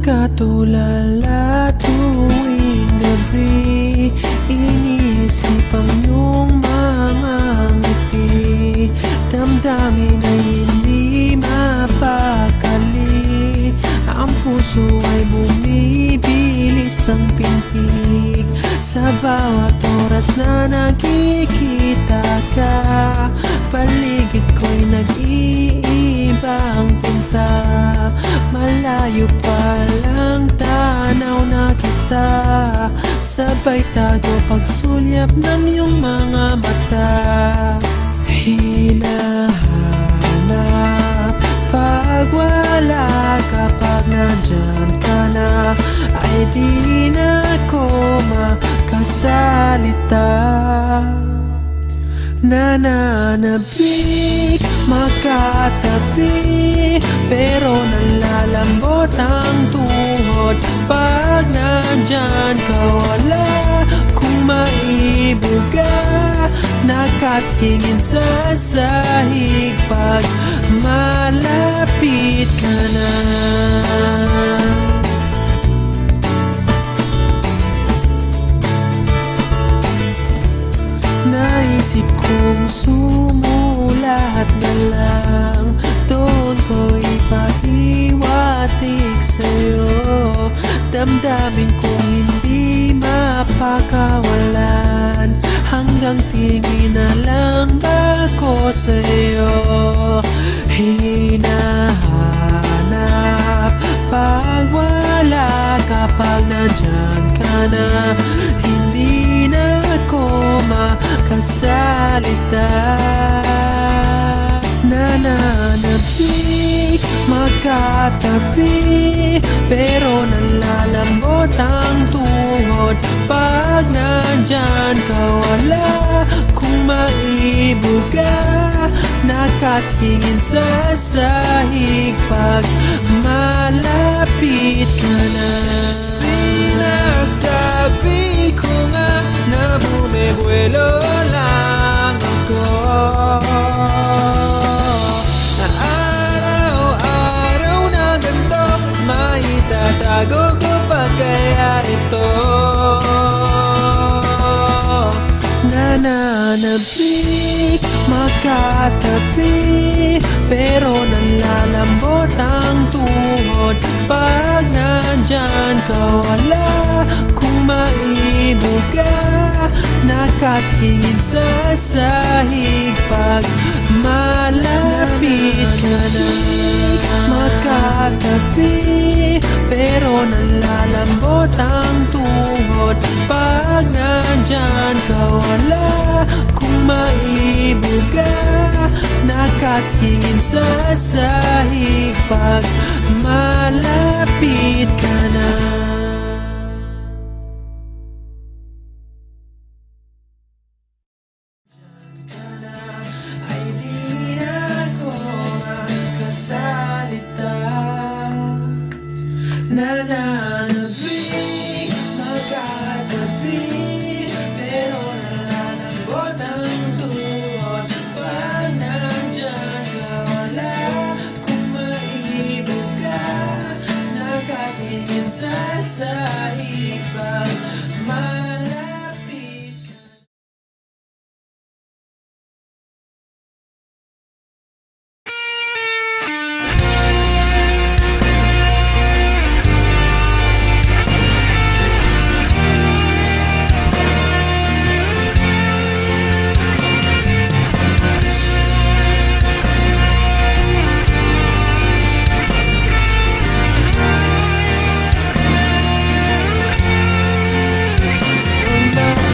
Nagkatulala tuwing gabi, iniisip ang iyong mga ngiti. Damdamin ay hindi mapakali, ang puso ay bumibilis ang pintig. Sa bawat oras na nakikita ka, paligid ko'y nag-iibang pinta. Malayo pa lang tanaw na kita, sabay tago pagsulyap ng iyong mga mata. Hinahanap pag wala, kapag nandyan ka na ay di na ako makasalita. Nananabik, makatabi, pero nalalambot ang tuhod pag nandyan ka. Wala kung maibuga, nakatingin sa sahig pag malapit ka na. Naisip kong sumulat na lang, doon ko ipahiwatig sa'yo. Damdamin kong hindi mapakawalan, hanggang tingin na lang ako sa'yo. Hinahanap pag wala, kapag nandyan ka na hindi na ako makasalita. Nananabik, makatabi, pero nalalambot ang tuhod pag nandyan ka. Wala kung maibuga, nakatingin sa sahig pag malapit ka na. Sinasabi ko nga na bumibuelo lang ako, na araw-araw na ganito maitatago ko pa kaya ito. Nananabik, makatabi, pero nalalambot ang tuhod pag nandyan ka. Wala kung maibuga, nakatingin sa sahig pag malapit ka na. Makatabi, pero nalalambot ang tuhod pag nandyan ka. Wala kung maibuga, nakatingin sa sahig pag malapit ka na. Ay di na ako makasalita. Nananabik, makatabi, pero nalalambot ang tuhod pag nandyan ka. Wala kung maibuga, nakatingin sa sahig pag malapit